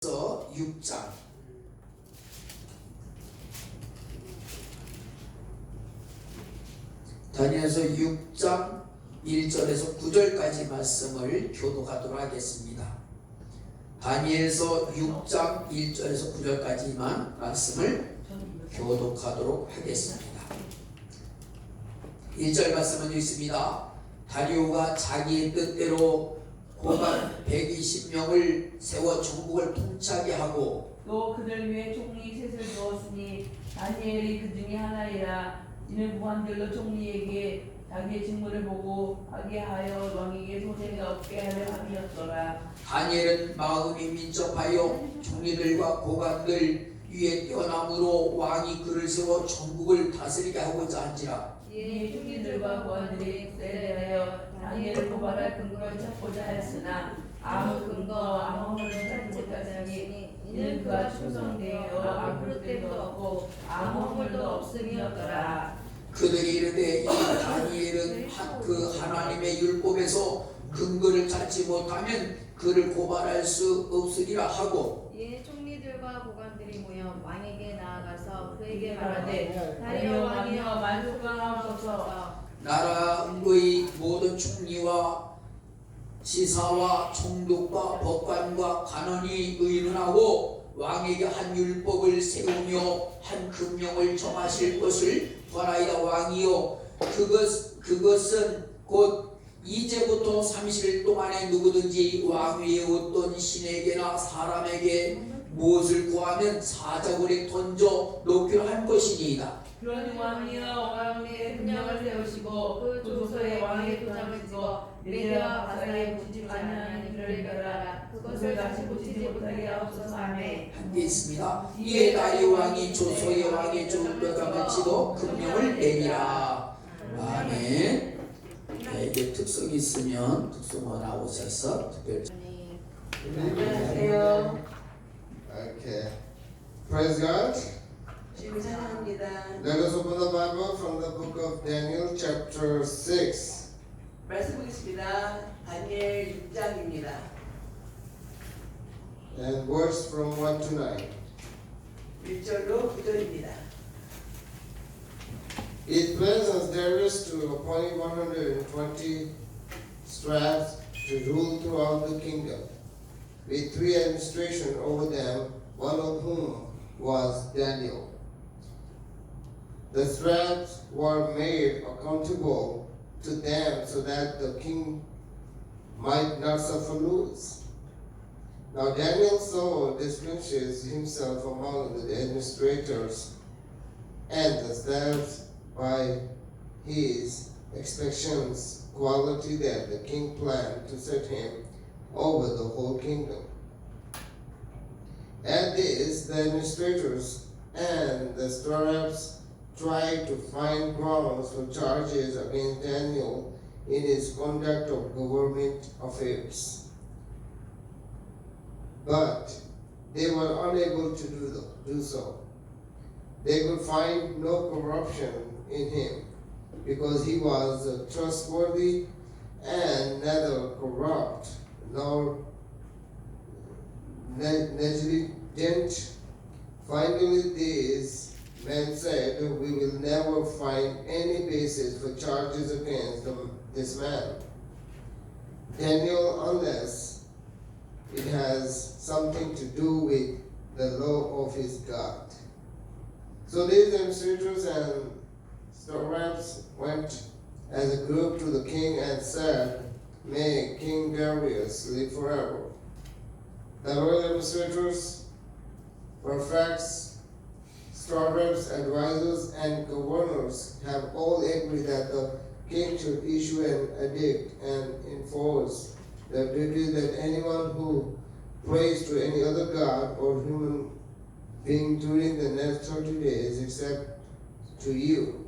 6장 다니엘서 6장 1절에서 9절까지 말씀을 교독하도록 하겠습니다. 다니엘서 6장 1절에서 9절까지만 말씀을 교독하도록 하겠습니다. 1절 말씀은 있습니다. 다리오가 자기의 뜻대로 고관 120명을 세워 전국을 통치하게 하고 또 그들 위에 총리 셋을 두었으니 다니엘이 그 중에 하나이라. 이는 무한들로 총리에게 자기의 직무를 보고 하게 하여 왕에게 소재가 없게 하려 함이었더라. 다니엘은 마음이 민첩하여 총리들과 고관들 위에 뛰어남으로 왕이 그를 세워 전국을 다스리게 하고자 한지라. 이 총리들과 고관들이 그에 대하여 다니엘을 고발할 근거를 찾고자 했으나 아무 근거 아무것도 찾지 못하였으니 이는 그가 충성되어 아무 때도 없고 아무 허물도 없음이었더라. 그들이 이르되 이 다니엘은 그 하나님의 율법에서 근거를 찾지 못하면 그를 고발할 수 없으리라 하고 이에 총리들과 고관들이 모여 왕에게 나아가서 그에게 말하되 말하되 다리오 왕이여 만족하옵소서. 나라의 모든 총리와 지사와 총독과 법관과 간원이 의논하고 왕에게 한 율법을 세우며 한 금령을 정하실 것을 권하이다. 왕이여 그것은 곧 이제부터 30일 동안에 누구든지 왕 위에 어떤 신에게나 사람에게 무엇을 구하면 사자굴에 던져 놓기로 한 것이니이다. 그러니 왕이여 왕의 금령을 세우시고 그 조서에 왕의 도장을 찍어 메대와 바사에 묻지 아니하는 이를 멸하라. 그것을 다시 고치지 못하게 하옵소서. 아멘. 함께 있습니다. 이에 다리오 왕이 조서에 왕의 도장을 찍어 금령을 내리라. 아멘. 이게 특성이 있으면 특성어 나오셔서 특별. 안녕하세요. Okay. Praise God. 주님 찬양합니다. Let us open the Bible from the book of Daniel, chapter 6. 말씀 보겠습니다. 다니엘 6장입니다. And words from 1 to 9. 1절로 9절입니다. It pleased Darius to appoint 120 satraps to rule throughout the kingdom, with 3 administration over them, one of whom was Daniel. The satraps were made accountable to them so that the king might not suffer loss. Now Daniel so distinguishes himself among the administrators and the satraps by his expectations quality that the king planned to set him over the whole kingdom. At this, the administrators and the satraps tried to find grounds for charges against Daniel in his conduct of government affairs. But they were unable to do so. They could find no corruption in him because he was trustworthy and neither corrupt nor negligent. Finally, these men said, "We will never find any basis for charges against this man, Daniel, unless it has something to do with the law of his God." So these administrators and satraps went as a group to the king and said, "May King Darius live forever." The royal administrators, prefects, satraps, advisors, and governors have all agreed that the king should issue an edict and enforce the duty that anyone who prays to any other god or human being during the next 30 days, except to you,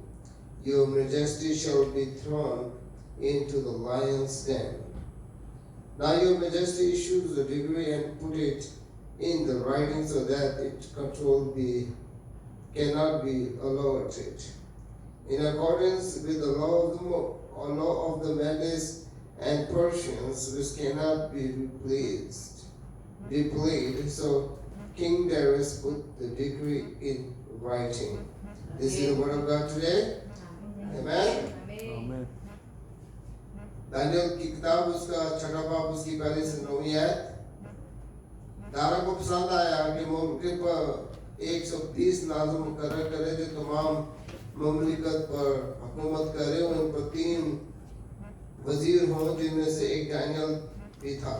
your majesty, shall be thrown into the lion's den. Now your majesty issues the decree and put it in the writing so that its control cannot be alerted. In accordance with the law of the Medes and Persians, which cannot be replaced. deeply. So King Darius put the decree in writing. This is the word of God today. Amen. 아멘. Daniel की किताब उसका छठा बाब उसकी पहली से 9वीं आयत। दारा को पसंद आया कि वो उनके पर 130 नाज़म मुकर्रर करे जो तमाम ममलिकत पर हुकूमत करे और उन पर 3 वजीर हों जिनमें से एक दानियल भी था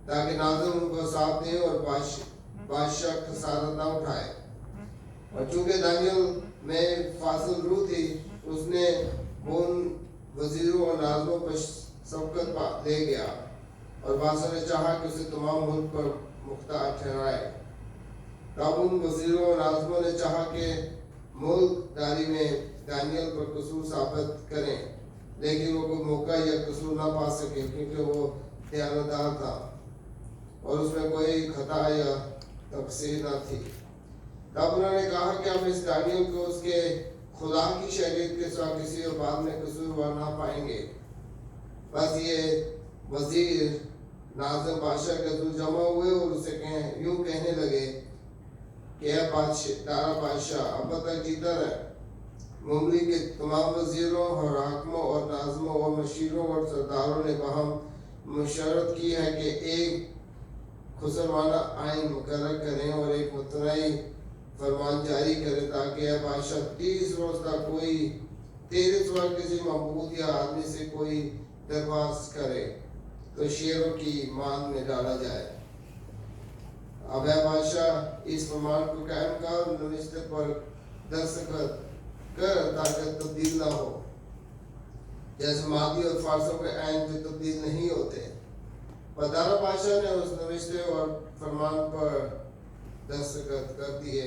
ताकि नाज़म उनको साथ दें और बादशाह खसारत ना उठाए। और चूंकि दानियल में फासिल रूह थी उसने उन वजीरों और नाज़मों पर सबकत ले गया और बादशाह ने चाहा कि उसे तमाम मुल्क पर मुख्तार ठहराए। तब उन वजीरों और नाज़मों ने चाहा कि मुल्कदारी में दानियल पर कसूर साबित करें, लेकिन वो कोई मौका या कसूर ना पा सके क्योंकि वो दयानतदार था और उसमें कोई खता या तकसीर ना थी। तब उन्होंने कहा कि हम इस दानियल को उसके खुदा की शरीयत के सिवा किसी और बात में कसूरवार ना पाएंगे। बस ये वजीर नाज़िम बादशाह के हज़ूर जमा हुए और उसे यूं कहने लगे कि ऐ बादशाह अब तक जीता रहे। मुमली के तमाम वजीरों और हाकिमों और नाज़िमों और मशीरों और सरदारों ने वहाँ मुशर्रत की है कि एक खुसरवाना आइन मुकर्रर करें और एक मुतनई फरमान जारी करें ताकि यह बादशाह 30 रोज तक कोई तेरे सिवा किसी महबूद या आदमी से कोई दरख्वास्त करे तो शेरों की मांग में डाला जाए। अब यह बादशाह इस फरमान को कायम कर नविश्ते पर दस्तखत कर ताकि तब्दील ना हो, जैसे मादी और फारसों के आइन जो तब्दील नहीं होते। दारा बादशाह ने उस नविश्ते और फरमान पर दस्तखत कर दिए।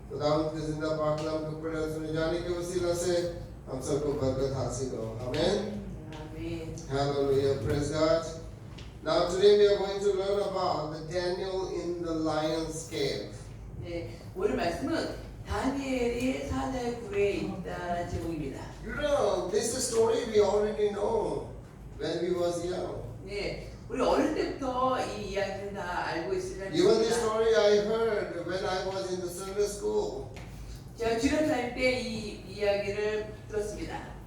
खुदावंद के जिंदा पाक कलाम को पढ़े और सुने जाने के वसीला से हम सबको बरकत हासिल हो। आमीन। Hallelujah. Praise God. Now today we are going to learn about the Daniel in the lion's cave. 네, 오늘 말씀은 다니엘이 사자의 굴에 있다는 제목입니다. You know, this is a story we already know when we was young. 네, 우리 어릴 때부터 이 이야기는 다 알고 있으리라 Even this 믿습니다. story I heard when I was in the Sunday school. 제가 주일 다닐 때 이 이야기를 들었습니다.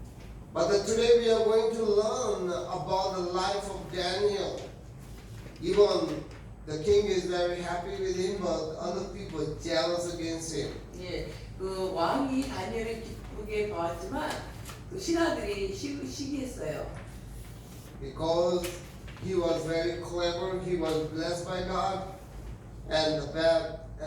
But today we are going to learn about the life of Daniel. Even the king is very happy with him, but other people are jealous against him. 예, 그 왕이 다니엘을 기쁘게 봐왔지만 그 신하들이 시기했어요. Because he was very clever, he was blessed by God, and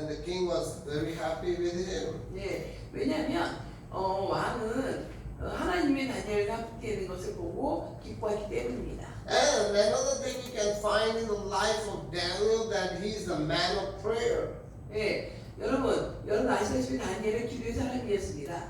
the king was very happy with him. 예, 왜냐하면 왕은 하나님의 다니엘과 함께 있는 것을 보고 기뻐하기 때문입니다. And another thing you can find in the life of Daniel that he is a man of prayer. 예, 여러분 아시다시피 다니엘은 기도의 사람이었습니다.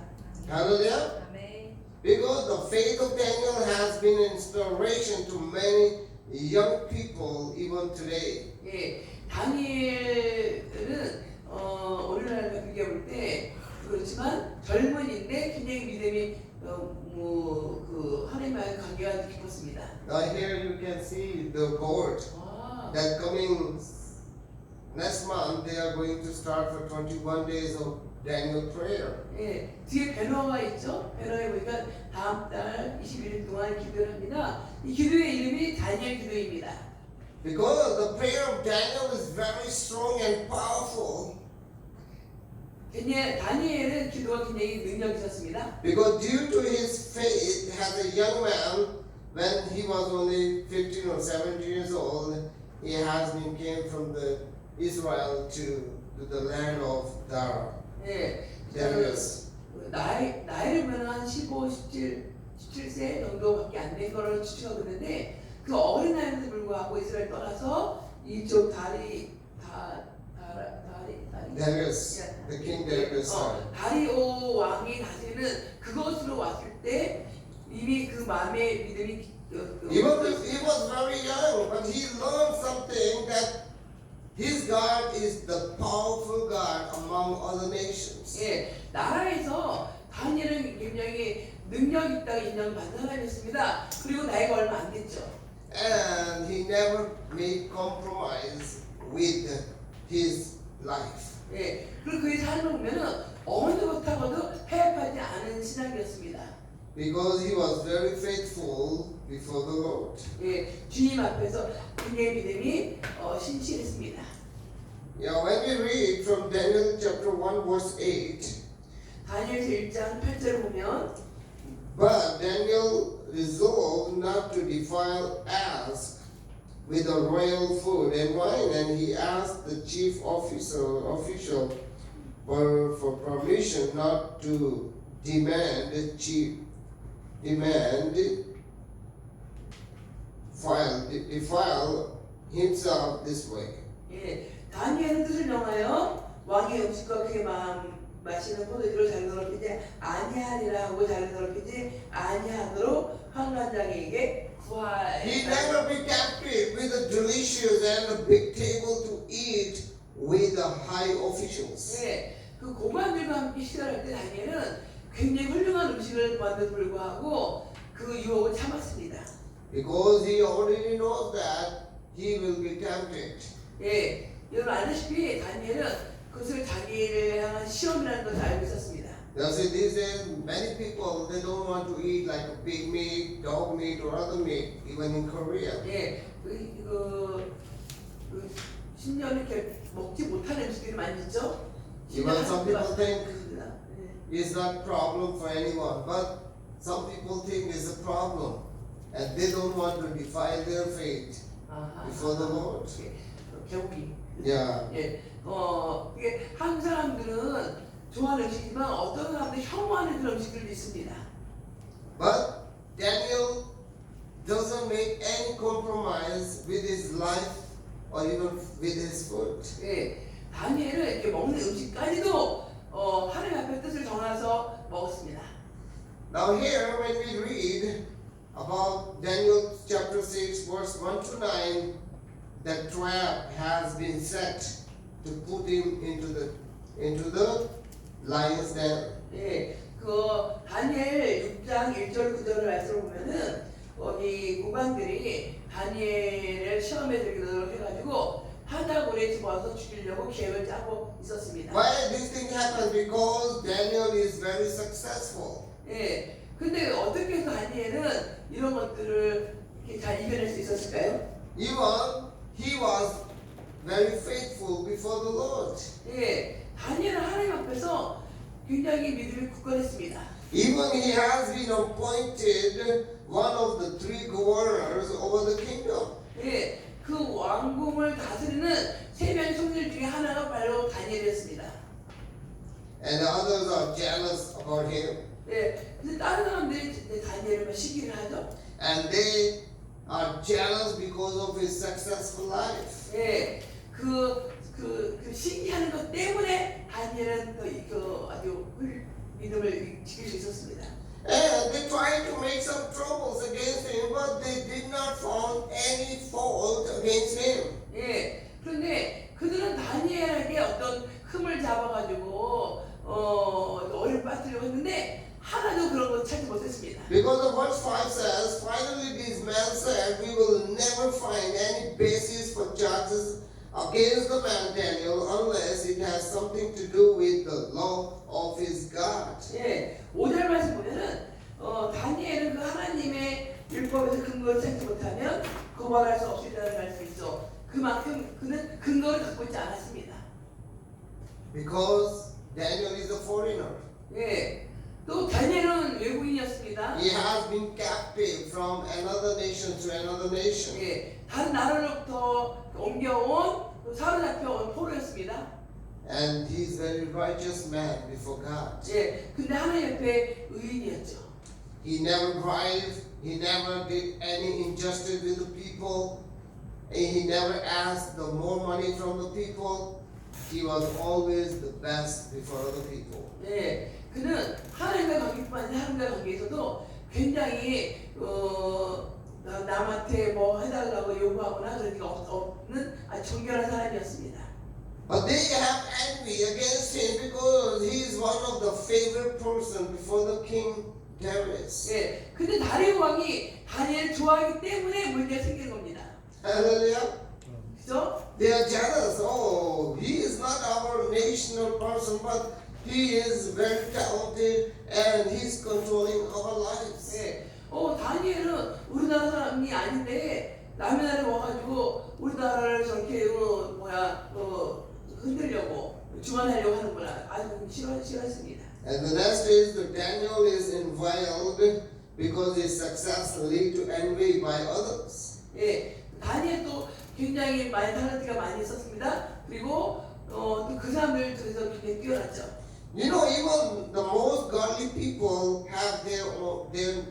Hallelujah. 아멘. Because the faith of Daniel has been an inspiration to many young people even today. 예, 다니엘은 오늘날과 비교해 볼 때 그렇지만 젊은이인데 굉장히 믿음이 그 하나님과의 관계가 깊었습니다. Now here you can see the board that coming next month they are going to start for 21 days of Daniel prayer. 예, 뒤에 배너가 있죠. 배너에 보니까 다음 달 21일 동안 기도를 합니다. 이 기도의 이름이 다니엘 기도입니다. Because the prayer of Daniel is very strong and powerful. 다니엘은 기도가 굉장히 능력이 있었습니다. Because due to his faith, as a young man, when he was only 15 or 17 years old, he has been came from the Israel to the land of Dara. 예, Darius. 나이를 보면 한 15, 17세 정도밖에 안 된 거로 추측하고 있는데 그 어린 나이에도 불구하고 이스라엘 떠나서 이쪽 Darius, the king Darius. 다리오 왕이 다시는 그것으로 왔을 때 이미 그 마음의 믿음이 Even if he was very young, but he learned something that his God is the powerful God among other nations. 예, 나라에서 다니엘은 굉장히 능력 있다고 인정받는 사람이었습니다. 그리고 나이가 얼마 안 됐죠. And he never made compromise with his life. 예, 그리고 그의 삶을 보면은 어느 것하고도 해합하지 않은 신앙이었습니다. Because he was very faithful before the Lord. 예, 주님 앞에서 그의 믿음이 신실했습니다. Yeah, when we read from Daniel chapter 1 verse 8, 다니엘서 1장 8절을 보면 but Daniel resolved not to defile as with the royal food and wine, and he asked the chief official for permission not to defile himself this way. 예, 다니엘은 뜻을 명하여 왕의 음식과 그의 마시는 포도주를 자기 더럽히지 아니하리라고 자기 더럽히지 아니하도록 환관장에게 He 구하였다. never be captive with the delicious and the big table to eat with the high officials. 예, 그 고관들과 함께 식사를 할 때 다니엘은 굉장히 훌륭한 음식을 만들어 불구하고 그 유혹을 참았습니다. Because he already knows that he will be tempted. 예, 여러분 아시다시피 다니엘은 그것을 자기를 향한 시험이라는 것을 알고 있었습니다. Now see, these days many people they don't want to eat like a pig meat, dog meat, or other meat, even in Korea. 예, 심지어 이렇게 먹지 못하는 음식들이 많이 있죠. Even some people think 예. it's not problem for anyone, but some people think it's a problem, and they don't want to defile their faith before the Lord. 개고기. Yeah. 예, 이게 한국 사람들은 좋아하는 음식이지만 어떤 사람들은 혐오하는 그런 음식들도 있습니다. But Daniel doesn't make any compromise with his life or even with his food. 예, 다니엘은 이렇게 먹는 음식까지도 하나님 앞에 뜻을 정해서 먹었습니다. Now here when we read about Daniel chapter 6 verse 1 to 9, the trap has been set to put him into the lion's den. 예, 그 다니엘 6장 1절 9절을 말씀을 보면은 이 국왕들이 다니엘을 시험에 들게 해가지고 한다고에 집어서 죽이려고 계획을 짜고 있었습니다. Why this thing happened? Because Daniel is very successful. 예, 근데 어떻게 해서 다니엘은 이런 것들을 이렇게 잘 이겨낼 수 있었을까요? Even he was very faithful before the Lord. 예, 다니엘은 하나님 앞에서 굉장히 믿음이 굳건했습니다. Even he has been appointed one of the three governors over the kingdom. 예, 그 왕궁을 다스리는 세 명의 총리 중에 하나가 바로 다니엘이었습니다. And the others are jealous about him. 예, 근데 다른 사람들이 다니엘을 시기를 하죠. And they are jealous because of his successful life. 예, 그 시기하는 것 때문에 다니엘은 아주 믿음을 지킬 수 있었습니다. And they tried to make some troubles against him, but they did not find any fault against him. 예, 그런데 그들은 다니엘에게 어떤 흠을 잡아가지고 어려움을 빠뜨리려고 했는데 하나도 그런 걸 찾지 못했습니다. Because the verse 5 says, finally these men said, we will never find any basis for charges against the man Daniel unless it has something to do with the law of his God. 예, 5절 말씀 보면은 다니엘은 그 하나님의 율법에서 근거를 찾지 못하면 거부할 수 없으리라는 말씀이 있어. 그만큼 그는 근거를 갖고 있지 않았습니다. Because Daniel is a foreigner. 예, 또 다니엘은 외국인이었습니다. He has been captive from another nation to another nation. 예, 다른 나라로부터 옮겨온 사로잡혀온 포로였습니다. And he is very righteous man before God. 예, 근데 하나님 옆에 의인이었죠. He never bribed, he never did any injustice with the people, and he never asked the more money from the people. He was always the best before other people. 예, 그는 하나님과 관계뿐만 아니라 하나님과 관계에서도 굉장히 남한테 뭐 해달라고 요구하거나 그런 게 없는 아주 정결한 사람이었습니다. But they have envy against him because he is one of the favorite person before the king Darius. 예, 근데 다리오 왕이 다니엘을 좋아하기 때문에 문제가 생긴 겁니다. Hallelujah. 그죠? they are jealous. Oh, he is not our national person, but he is very talented and he's controlling our lives. 예. 다니엘은 우리나라 사람이 아닌데 남의 나라에 와가지고 우리나라를 저렇게 흔들려고 주관하려고 하는구나. 아주 싫어했습니다. And the next is that Daniel is involved because his success lead to envy by others. 예, 다니엘도 굉장히 많이 탤런트가 많이 있었습니다. 그리고 또 그 사람들 중에서 굉장히 뛰어났죠. You know, even the most godly people have their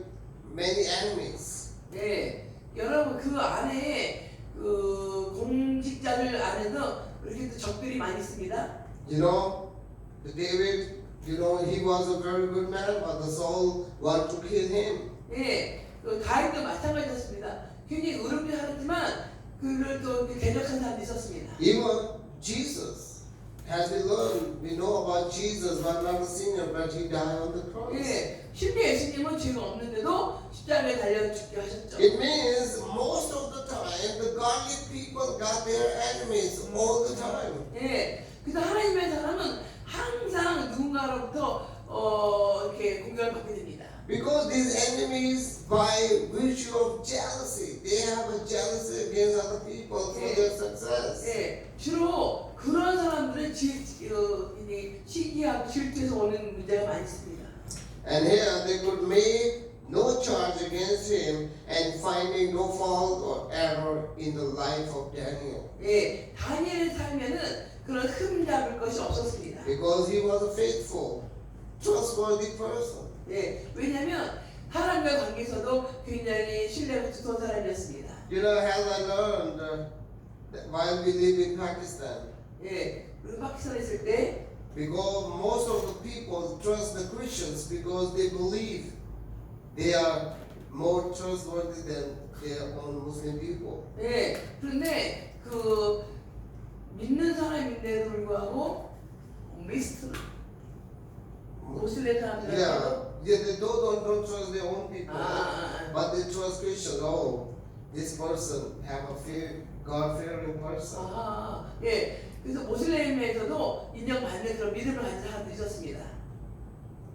many enemies. 예, 여러분 그 안에 그 공직자들 안에도 이렇게 또 적들이 많이 있습니다. You know, David, you know, he was a very good man, but the Saul want to kill him. 예, 그 다윗도 마찬가지였습니다. 굉장히 의롭게 살았지만 그를 또 대적한 사람도 있었습니다. Even Jesus, as we learn, we know about Jesus was not a sinner, but he died on the cross. 예, 심지어 예수님은 죄가 없는데도 십자가에 달려 죽게 하셨죠. It means most of the time the godly people got their enemies all the time. 예, 그래서 하나님의 사람은 항상 누군가로부터 이렇게 공격을 받게 됩니다. Because these enemies, by virtue of jealousy, they have a jealousy against other people for their success. 예, 주로 그런 사람들은 시기하고 질투에서 오는 문제가 많이 있습니다. And here they could make no charge against him and finding no fault or error in the life of Daniel. 예, 다니엘의 삶에는 그런 흠 잡을 것이 없었습니다. Because he was a faithful, trustworthy person. 예, 왜냐하면 사람과 관계에서도 굉장히 신뢰가 두터운 사람이었습니다. You know, as I learned that while we live in Pakistan, 예, 우리 파키스탄에 있을 때 because most of the people trust the Christians because they believe they are more trustworthy than their own Muslim people. 예, 그런데 그 믿는 사람인데도 불구하고 모슬렘 사람들한테도 Yeah, they don't trust their own people, but they trust Christians. Oh, this person have a God-fearing person. 예, 그래서 모슬렘에서도 인정받는 그런 믿음을 가진 사람들이 있었습니다.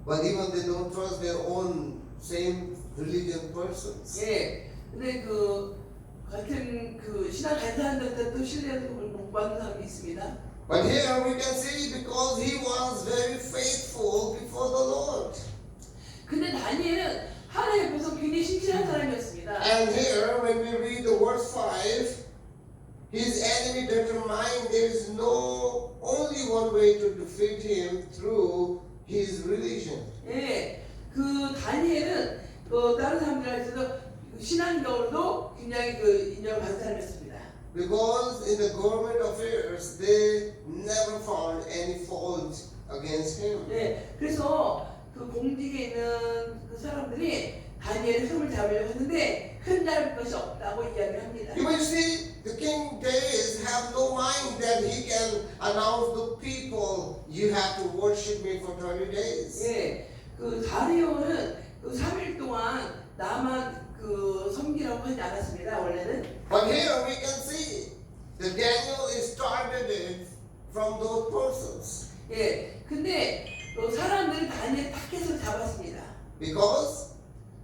But even they don't trust their own same religion persons. 예, 근데 그 같은 그 신앙 가진 사람들한테도 신뢰를 못 받는 사람이 있습니다. But here we can see because he was very faithful before the Lord. 근데 다니엘은 하나님 앞에서 굉장히 신실한 사람이었습니다. And here when we read the verse 5, his enemy determined there is no only one way to defeat him through his religion. 예, 그 다니엘은 다른 사람들한테도 신앙적으로도 굉장히 그 인정을 받은 사람이었습니다. Because in the government affairs they never found any fault against him. 예, 그래서 그 공직에 있는 그 사람들이 다니엘의 흠을 잡으려고 했는데 흠 잡을 것이 없다고 이야기를 합니다. You will see the king Darius have no mind that he can announce to people you have to worship me for 30 days. 예, 그 다리오는 그 3일 동안 나만 그 섬기라고 하지 않았습니다. 원래는. But here we can see that Daniel is targeted from those persons. 예, 근데 그 사람들이 다니엘 타켓을 잡았습니다. Because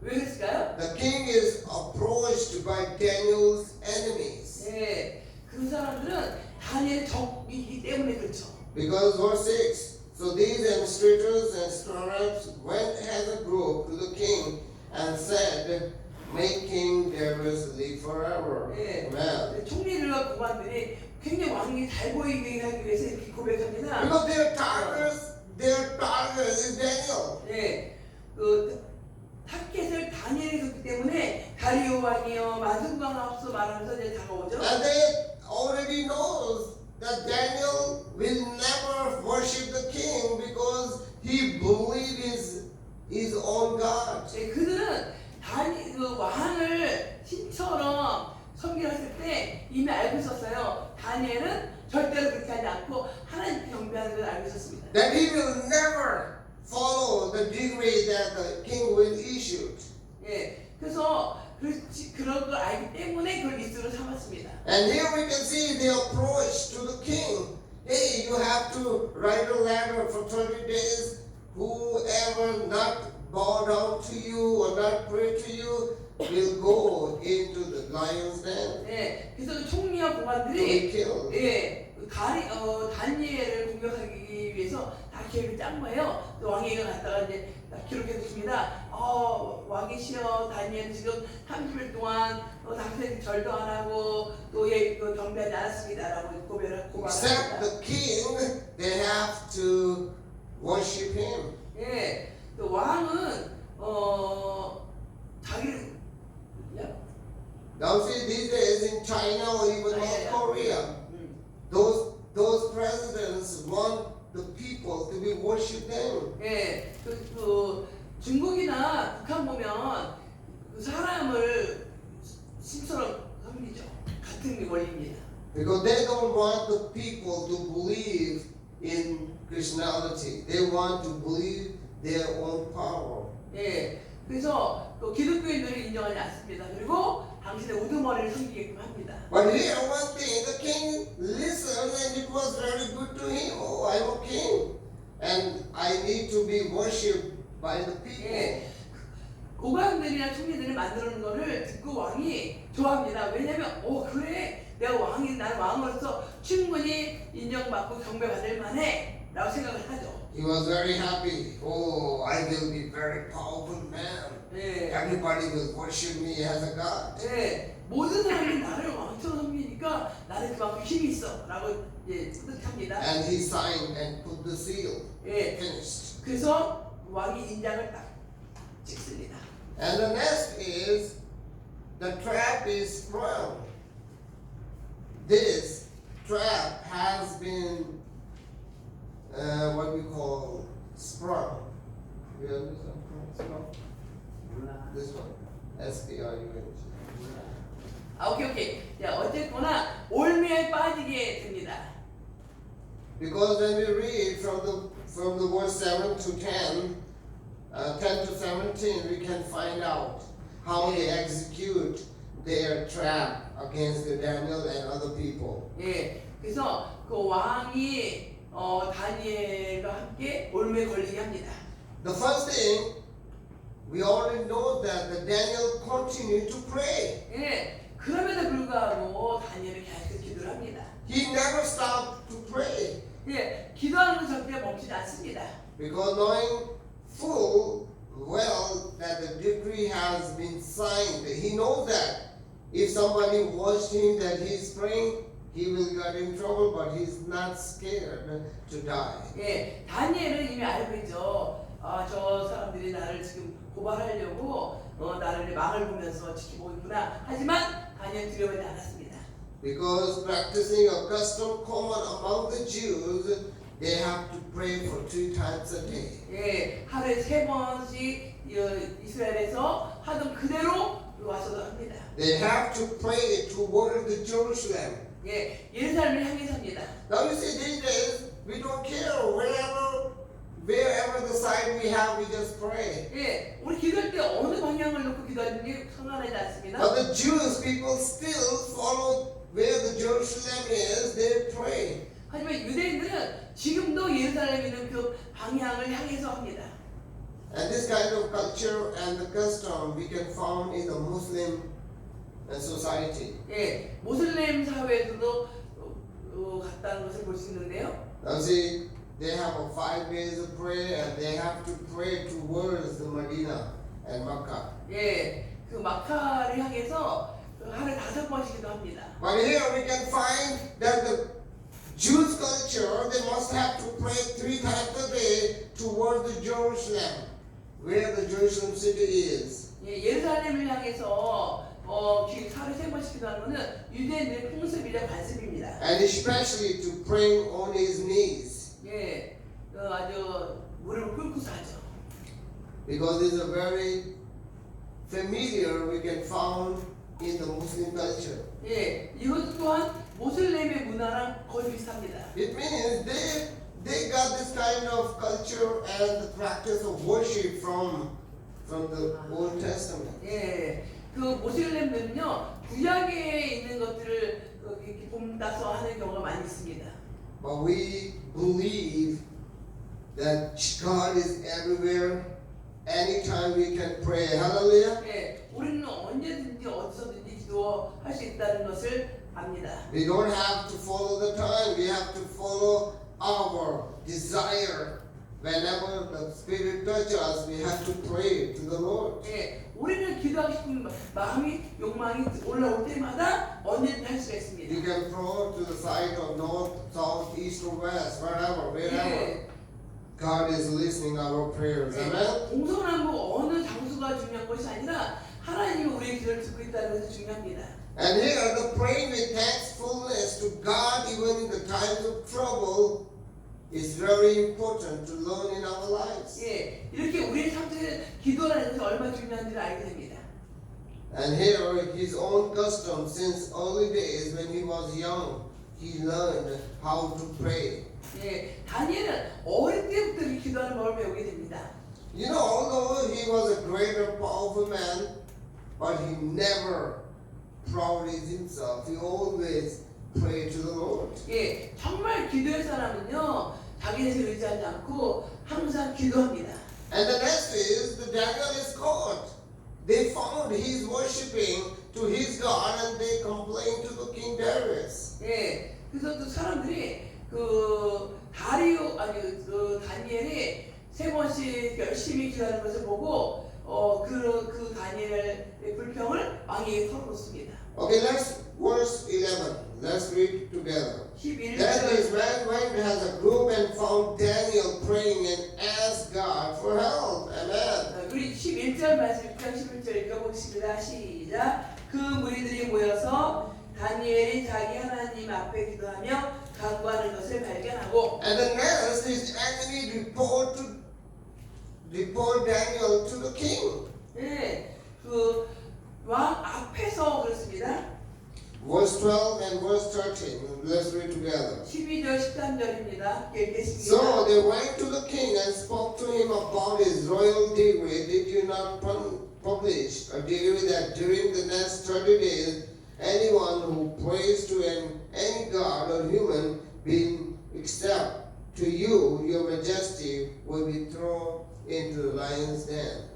왜 그랬을까요? the king is approached by Daniel's enemies. 예, 그 사람들은 다니엘의 적이기 때문에 그렇죠. Because verse 6, so these administrators and scribes went as a group to the king and said, make King Darius live forever. 예, Amen. 총리들과 고관들이 굉장히 왕이 잘 보이게 하기 위해서 이렇게 고백합니다. Because their target is Daniel. 예, 그 타켓을 다니엘이 줬기 때문에 다리오 왕이요 만승광합수 말하면서 이제 다가오죠. And they already knows that Daniel will never worship the king because he believes his own God. 예, 그들은 그 왕을 신처럼 섬기했을 때 이미 알고 있었어요. 다니엘은 절대로 그렇게 하지 않고 하나님 경배하는 걸 알고 있었습니다. That he will never follow the decree that the king will issue. 예, 그래서 그런 걸 알기 때문에 그걸 리스트로 삼았습니다. And here we can see the approach to the king. Hey, you have to write a letter for 30 days. Whoever not bow down to you or not pray to you will go into the lion's den 예, 그래서 그 총리와 to 보관들이 be killed. 예, 다니엘을 공격하기 위해서 다 계획을 짠 거예요. 또 왕이 갔다가 이제 기록해뒀습니다. 왕이시여, 다니엘 지금 30일 동안 당신에게 절도 안 하고 또 경배하지 않았습니다라고 Except 고발합니다. the king, they have to worship him. 예, 또 왕은 자기를 Now see, these days in China or even North Korea, those presidents want the people to be worship them. 예, 그 중국이나 북한 보면 그 사람을 신처럼 섬기죠. 같은 원리입니다. Because they don't want the people to believe in Christianity. They want to believe their own power. 예, 그래서 또 기독교인들을 인정하지 않습니다. 그리고 당신의 우두머리를 섬기게끔 합니다. But here one thing, the king listened and it was very good to him. Oh, I'm a king and I need to be worshipped by the people. 예, 고관들이나 총리들이 만드는 거를 듣고 왕이 좋아합니다. 왜냐면 그래, 내가 난 왕으로서 충분히 인정받고 경배받을 만해 라고 생각을 하죠. He was very happy. Oh, I will be very powerful man. 예, Everybody will worship me as a god. 예, 모든 사람이 나를 왕처럼 섬기니까 나는 그만큼 힘이 있어 라고 뜻합니다. And he signed and put the seal. 예, Finished. 그래서 왕이 인장을 딱 찍습니다. And the next is the trap is sprung. This trap has been what we call sprung. You understand? Sprung? This one. S-P-R-U-N-G. 오케이. 자, 어쨌거나 올매에 빠지게 됩니다. Because when we read from the verse 7 to 10, 10 to 17, we can find out how they execute their trap against the Daniel and other people. 예, 그래서 그 왕이 다니엘과 함께 올매에 걸리게 합니다. The first thing, we already know that the Daniel continued to pray. 예, 그럼에도 불구하고 다니엘은 계속 기도를 합니다. He never stopped to pray. 예, 기도하는 건 절대 멈추지 않습니다. Because knowing full well that the decree has been signed, he knows that if somebody watched him that he's praying, he will get in trouble, but he's not scared to die. 예, 다니엘은 이미 알고 있죠. 저 사람들이 나를 지금 고발하려고 나를 망을 보면서 지키고 있구나. 하지만 다니엘 두려워하지 않았습니다. Because practicing a custom common among the Jews, they have to pray for 3 times a day. 예, 하루에 3번씩 이스라엘에서 하던 그대로 와서도 합니다. They have to pray toward the Jerusalem. 예, 예루살렘을 향해서 합니다. Now you see these days, we don't care wherever the side we have, we just pray. 예, 우리 기도할 때 어느 방향을 놓고 기도하는지 상관하지 않습니다. But the Jewish people still follow where the Jerusalem is, they pray. 하지만 유대인들은 지금도 예루살렘에 있는 그 방향을 향해서 합니다. And this kind of culture and the custom we can find in the Muslim society. 예, 모슬렘 사회에서도 같다는 것을 볼 수 있는데요. Now see, they have a 5 days of prayer and they have to pray towards the Medina and Makkah. 예, 그 마카를 향해서 하루에 5번씩 기도합니다. But here we can find that the Jewish culture, they must have to pray 3 times a day towards the Jerusalem, where the Jerusalem city is. 예, 예루살렘을 향해서 하루에 3번씩 기도하는 것은 유대인들의 풍습이자 관습입니다. And especially to praying on his knees. 예, 아주 무릎을 꿇고서 하죠. Because it's a very familiar we can found in the Muslim culture. 예, 이것 또한 모슬렘의 문화랑 거의 비슷합니다. It means they got this kind of culture and the practice of worship from the Old Testament. 예, 그 모슬렘들은요 구약에 있는 것들을 이렇게 본따서 하는 경우가 많이 있습니다. But we believe that God is everywhere. Anytime we can pray. Hallelujah. 예, 우리는 언제든지 어디서든지 기도할 수 있다는 것을 압니다. We don't have to follow the time. We have to follow our desire. Whenever the Spirit touches us, we have to pray to the Lord. 예, 우리는 기도하고 싶은 마음이 욕망이 올라올 때마다 언제든지 할 수가 있습니다. You can throw to the side of north, south, east, or west, wherever. 예, God is listening our prayers. Amen. 동서남북 어느 장소가 중요한 것이 아니라 하나님이 우리의 기도를 듣고 있다는 것이 중요합니다. And here, the praying with thankfulness to God, even in the times of trouble, is very important to learn in our lives. 예, 이렇게 우리의 삶속에 기도라는 것이 얼마나 중요한지를 알게 됩니다. And here, his own custom since early days when he was young, he learned how to pray. 예, 다니엘은 어릴 때부터 이 기도하는 법을 배우게 됩니다. You know, although he was a great and powerful man, but he never prouded himself. He always prayed to the Lord. 예, 정말 기도의 사람은요, 자기 자신을 의지하지 않고 항상 기도합니다. And the next is the Daniel is caught. They found he is worshiping to his God, and they complained to the king Darius. 예, 그래서 또 사람들이 그 다니엘이 세 번씩 열심히 기도하는 것을 보고 그 다니엘의 불평을 왕에게 털어놓습니다. Okay, let's verse 11. Let's read together. 11절 Then this man went as a group and found Daniel praying and asked God for help. Amen. 우리 11절 말씀 6장 11절 읽어보겠습니다. 시작. 그 무리들이 모여서 다니엘이 자기 하나님 앞에 기도하며 간구하는 것을 발견하고 And the next his enemy report Daniel to the king. 예, 그 왕 앞에서 그렇습니다. Verse 12 and verse 13. Let's read together. 12절 13절입니다. 읽겠습니다. So they went to the king and spoke to him about his royal decree. Did you not publish a decree that during the next 30 days anyone who prays to any god or human being except to you, your majesty, will be thrown into the lion's den?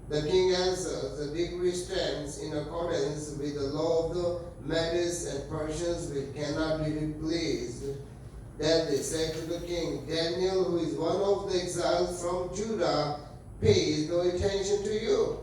The king answers, the decree stands in accordance with the law of the Medes and Persians, which cannot be replaced. Then they said to the king, Daniel, who is one of the exiles from Judah, pays no attention to you.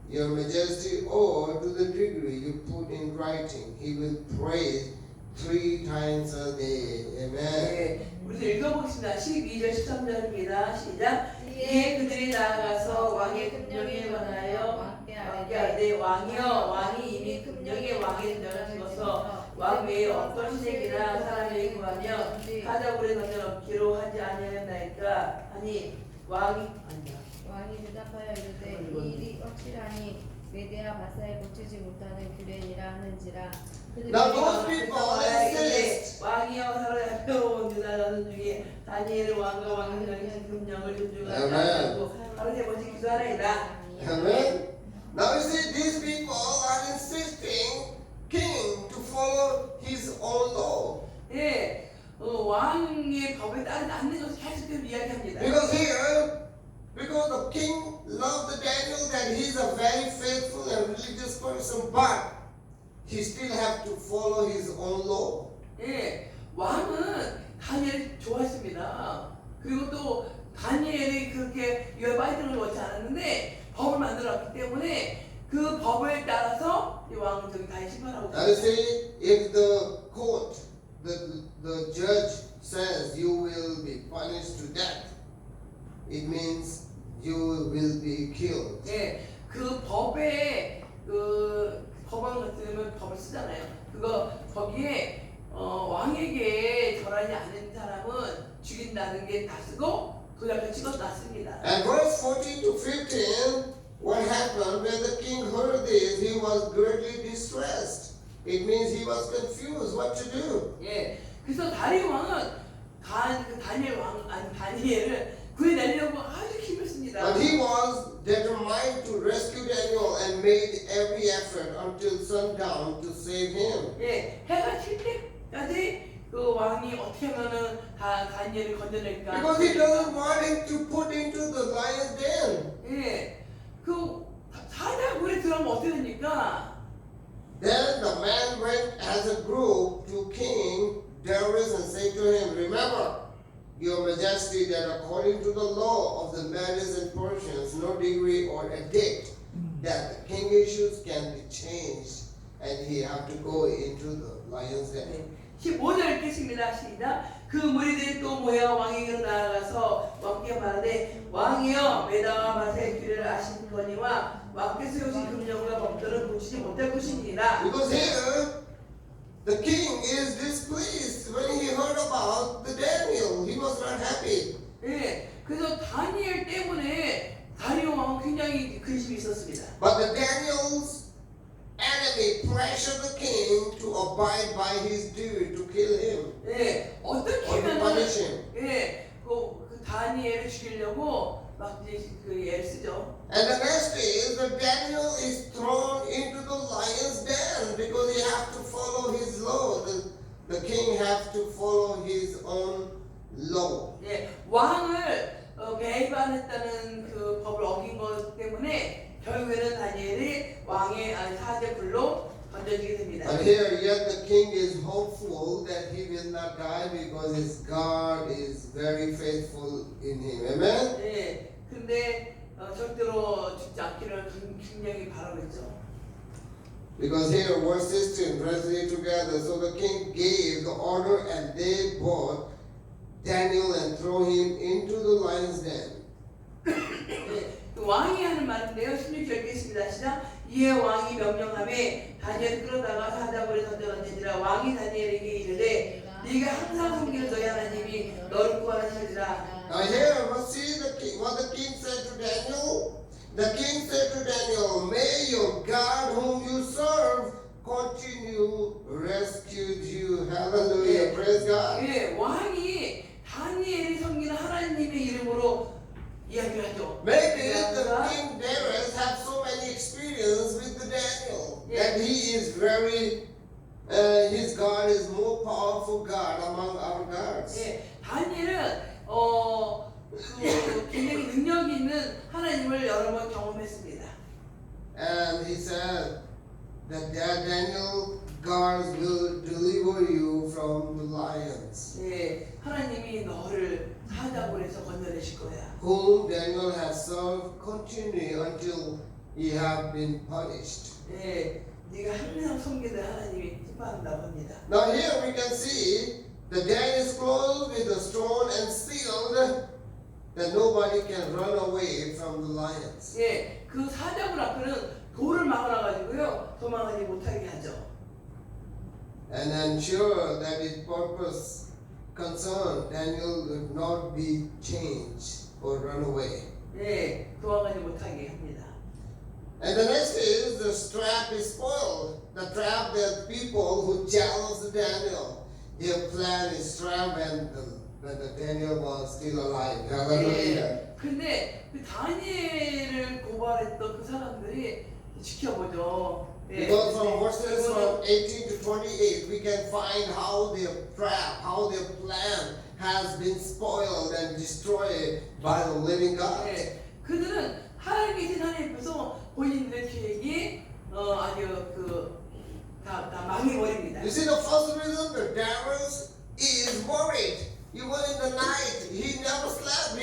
Your majesty, or to the decree you put in writing, he will pray 3 times a day. Amen. 네, 우리도 읽어보겠습니다. 12절 13절입니다. 시작. 이에 그들이 나아가서 왕의 금령에 관하여 왕께 아뢰되 왕이여 왕이 이미 금령의 왕의 전을 찍어서 왕 외에 어떤 시댁이나 사람에게 구하며 가자굴에 던져놓기로 하지 아니하였나이까 하니 왕이 대답하여 이르되 이 일이 확실하니 메대와 바사에 고치지 못하는 규례니라 하는지라. Now those people insist. 왕이여 사로잡혀온 유다 자손 중에 다니엘을 왕과 왕의 금령을 존중하지 않고 하루 세 번씩 기도하나이다. Amen. Now you see, these people are insisting king to follow his own law. 예, 왕의 법에 따르지 않는 것을 계속해서 이야기합니다. Because the king loved the Daniel that he's a very faithful and religious person, but he still have to follow his own law. 예, 왕은 다니엘을 좋아했습니다. 그리고 또 다니엘이 그렇게 유아바이등을 원치 않았는데 법을 만들었기 때문에 그 법을 따라서 이 왕은 저기 다시 심판하고 That is, say, if the court, the judge says you will be punished to death, it means you will be killed. 예, 그 법에 그 법원 같으면 법을 쓰잖아요. 그거 거기에 왕에게 절하지 않은 사람은 죽인다는 게 다 쓰고 그 옆에 찍어서 놨습니다. And verse 14 to 15, what happened when the king heard this? He was greatly distressed. It means he was confused what to do. 예, 그래서 다리 왕은 다니엘을 구해내려고 아주 힘을 씁니다. But he was determined to rescue Daniel and made every effort until sundown to save him. 예, 해가 칠 때까지 그 왕이 어떻게 하면은 다니엘을 건져낼까? Because he doesn't want him to put into the lion's den. 예, 그 사자굴에 들어가면 어떻게 됩니까? Then the man went as a group to King Darius and said to him, Remember, Your Majesty, that according to the law of the Medes and Persians, no decree or edict that the king issues can be changed, and he have to go into the lion's den. 15절 읽겠습니다. 시작. 그 무리들이 또 모여 왕에게로 나아가서 왕께 말하되 왕이여 메다와 마사의 규례를 아시거니와 왕께서 요신 금령과 법도를 고치지 못할 것이니라. Because here, the king is displeased when he heard about the Daniel. He was not happy. 예, 그래서 다니엘 때문에 다리오 왕은 굉장히 근심이 있었습니다. But the Daniel's enemy pressured the king to abide by his duty to kill him 예, 어떻게 or to 하면은 punish him. 예, 그 다니엘을 죽이려고 막 이제 그 애를 쓰죠. And the next is that Daniel is thrown into the lion's den because he has to follow his law. The king has to follow his own law. 예, 왕을 배반했다는 그 법을 어긴 것 때문에 결국에는 다니엘이 왕의 사제굴로 던져지게 됩니다. And here, yet the king is hopeful that he will not die because his God is very faithful in him. Amen? 예, 근데 절대로 죽지 않기를 굉장히 바라고 있죠. Because here, verse 16, translate together. So the king gave the order, and they brought Daniel and throw him into the lion's den. 예, 그 왕이 하는 말인데요. 16절 읽겠습니다. 시작. 이에 왕이 명령하매 다니엘을 끌어다가 사자굴에 던져던지니라. 왕이 다니엘에게 이르되 네가 항상 섬기는 너희 하나님이 너를 구하시리라. Now here, let's see what the king said to Daniel. The king said to Daniel, May your God whom you serve continue rescued you. Hallelujah. Praise God. 예, 왕이 다니엘이 섬기는 하나님의 이름으로 이야기를 하죠. Maybe the king Darius had so many experience with the Daniel that he is very, his God is more powerful God among our gods. 예, 다니엘은 그 굉장히 능력이 있는 하나님을 여러 번 경험했습니다. And he said that Daniel God will deliver you from the lions, 예, 하나님이 너를 사자굴에서 건져내실 거야. whom Daniel has served continually until he have been punished. 예, 네가 항상 섬기는 하나님이 심판한다고 합니다. Now here we can see the den is closed with a stone and sealed that nobody can run away from the lions. 예, 그 사자굴 앞에는 돌을 막아놔가지고요 도망가지 못하게 하죠. And ensure that his purpose concern Daniel would not be changed or run away. 예, 도망가지 못하게 합니다. And the next is the trap is spoiled. The trap that people who jealous Daniel, their plan is trapped when the Daniel was still alive. Hallelujah. 예, 근데 그 다니엘을 고발했던 그 사람들이 지켜보죠. 예, Because from verses 이거는 from 18 to 28, we can find how their trap, how their plan has been spoiled and destroyed by the living God. 예, 그들은 하나님께서 하나님께서 본인들의 계획이 아주 다 망해버립니다. You see, the first reason that Darius is worried. Even in the night, he never slept.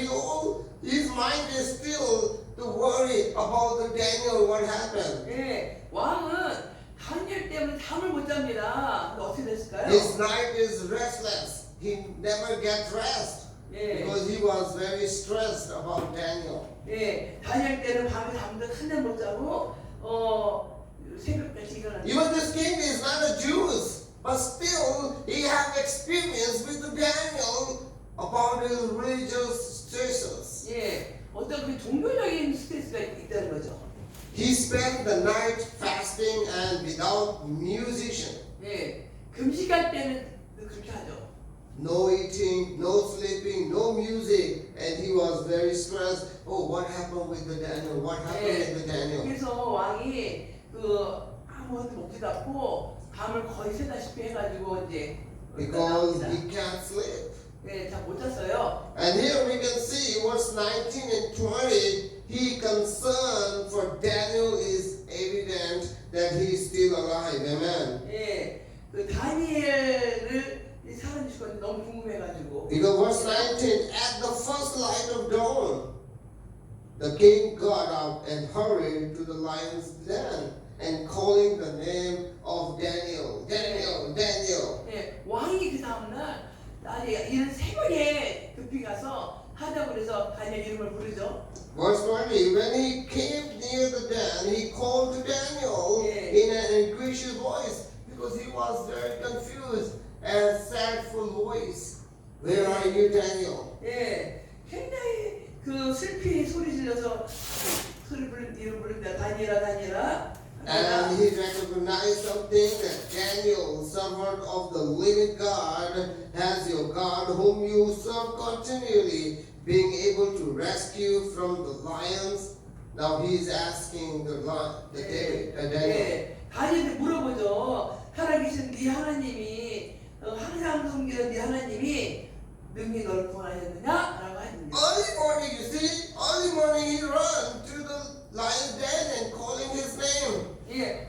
His mind is still to worry about the Daniel, what happened. 예, 왕은 다니엘 때문에 잠을 못 잡니다. 어떻게 됐을까요? His night is restless. He never gets rest 예, because he was very stressed about Daniel. 예, 다니엘 때는 밤에 잠도 한잠 못 자고 새벽까지 일어났죠. Even this king is not a Jew, but still he have experience with the Daniel about his religious status. 예, 어떤 그 종교적인 스트레스가 있다는 거죠. He spent the night fasting and without musician. 예, 금식할 때는 그렇게 하죠. no eating, no sleeping, no music, and he was very stressed. Oh, what happened with the Daniel? What happened with the Daniel? 그래서 왕이 아무것도 먹지도 않고 밤을 거의 새다시피 해가지고 이제 Because he can't sleep. 잠못 잤어요. And here we can see verse 19 and 20, he concerned for Daniel is evident that he is still alive. Amen. 그 다니엘을 사람 죽었는데 너무 궁금해가지고. Because verse 19, at the first light of dawn, the king got up and hurried to the lion's den and calling the name of Daniel. Daniel. 왕이 그 다음날 이런 새벽에 급히 가서 하자고 그래서 다니엘 이름을 부르죠. Verse 20, when he came near the den, he called to Daniel in an anguished voice because he was very confused and sadful voice. Where are you, Daniel? 굉장히 그 슬피 소리 질러서 이름 부릅니다. 다니엘아. And he recognized something that Daniel, servant of the living God, has your God whom you serve continually, being able to rescue from the lions. Now he is asking Daniel. 다니엘한테 물어보죠. 살아계신 네 하나님이 항상 섬기는 네 하나님이 능히 너를 구원하셨느냐라고 하십니다. Early morning, you see, early morning he ran to the lion's den and calling his name.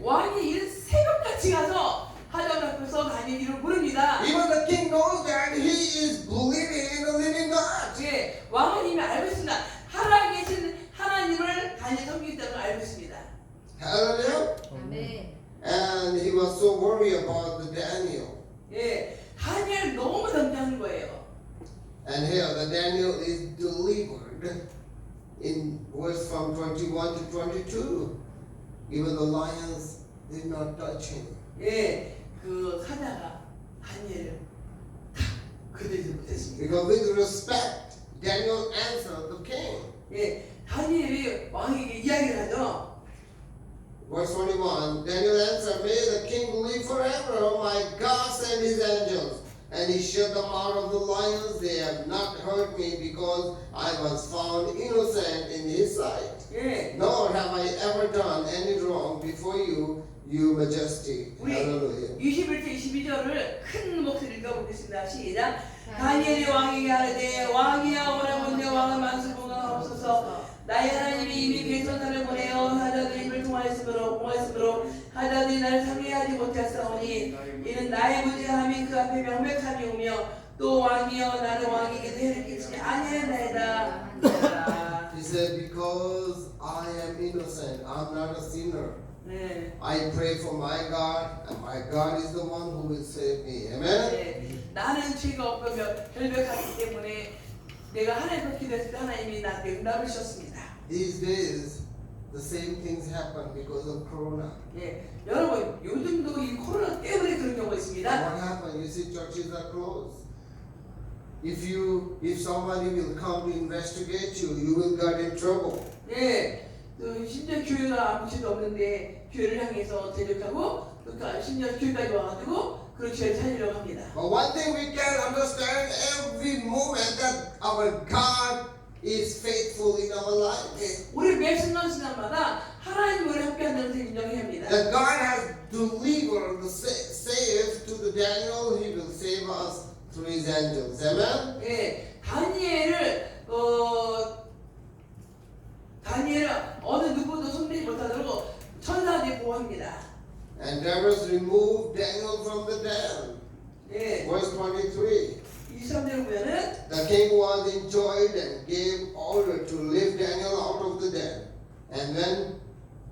왕이 이 새벽같이 가서 하자고 앞에서 다니엘 이름을 부릅니다. Even the king knows that he is believing in the living God. 왕은 이미 알고 있습니다. 살아계신 하나님을 다니엘 섬기기 때문에 알고 있습니다. Hallelujah. 아멘. And he was so worried about the Daniel. 다니엘 너무 걱정하는 거예요. And here the Daniel is delivered in verse from 21 to 22. Even the lions did not touch him. 그 사자가 다니엘을 그들지 못했습니다. Because with respect, Daniel answered the king. 다니엘이 왕에게 이야기를 하죠. Verse 21, Daniel answered, may the king live forever. My God sent his angels, and he shut them out of the lions. They have not hurt me because I was found innocent in his sight. Nor have I ever done any wrong before you, your majesty. 우리 Hallelujah. 21절 22절을 큰 목소리로 읽어보겠습니다. 시작. 다니엘이 왕에게 하르되 왕이야 오라본데 왕은 만수무강하옵소서. 나의 하나님이 이미 계선사를 보내어 하자들의 입을 통하였으므로 하자들이 나를 상해하지 못하사오니 이는 나의 무죄함이 그 앞에 명백함이오며 또 왕이여 나는 왕에게 해를 끼치지 아니하나이다. He said, because I am innocent, I'm not a sinner. 네. I pray for my God, and my God is the one who will save me. Amen? 네. 나는 죄가 없고 결백하기 때문에 내가 하나님께 기도했을 때 하나님이 나한테 응답을 주셨습니다. These days, the same things happen because of Corona. 여러분 요즘도 이 코로나 때문에 그런 경우가 있습니다. What happened? You see, churches are closed. If somebody will come to investigate you, you will get in trouble. 심지어 교회가 아무 죄도 없는데 교회를 향해서 대적하고 심지어 교회까지 와가지고 그런 죄를 살리려고 합니다. But one thing we can understand every moment that our God is faithful in our lives. 우리 매 순간순간마다 하나님 우리 함께한다는 것을 인정해야 합니다. That God has delivered the saved to the Daniel, He will save us through His angels. Amen. 다니엘을 어느 누구도 손대지 못하도록 천사들이 보호합니다. And devils removed Daniel from the den. Verse 23. 23절 보면은 The king was enjoyed and gave order to lift Daniel out of the den. And when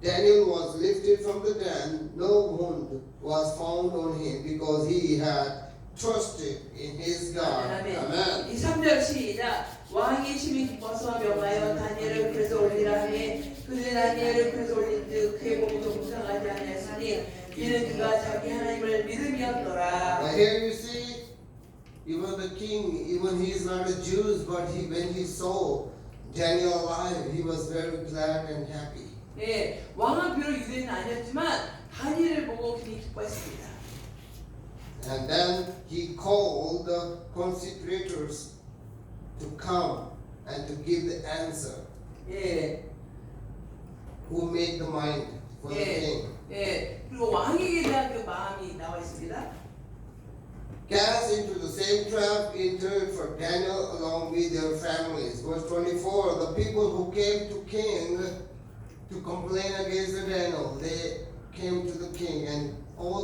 Daniel was lifted from the den, no wound was found on him because he had trusted in his God. Amen. 23절 시작. 왕이 심히 기뻐서 명하여 다니엘을 그래서 올리라 하니 그들이 다니엘을 그래서 올린즉 그의 몸도 부상하지 아니하였으니 이는 그가 자기 하나님을 믿음이었더라. But here you see, even the king, even he is not a Jew, but when he saw Daniel alive, he was very glad and happy. 왕은 비록 유대인은 아니었지만 다니엘을 보고 굉장히 기뻐했습니다. And then he called the conspirators to come and to give the answer. 예, Who made the mind for the 예, king? 예. 그리고 왕에게 대한 그 마음이 나와 있습니다. Cast into the same trap entered for Daniel along with their families. Verse 24, the people who came to king to complain against the Daniel, they came to the king, and all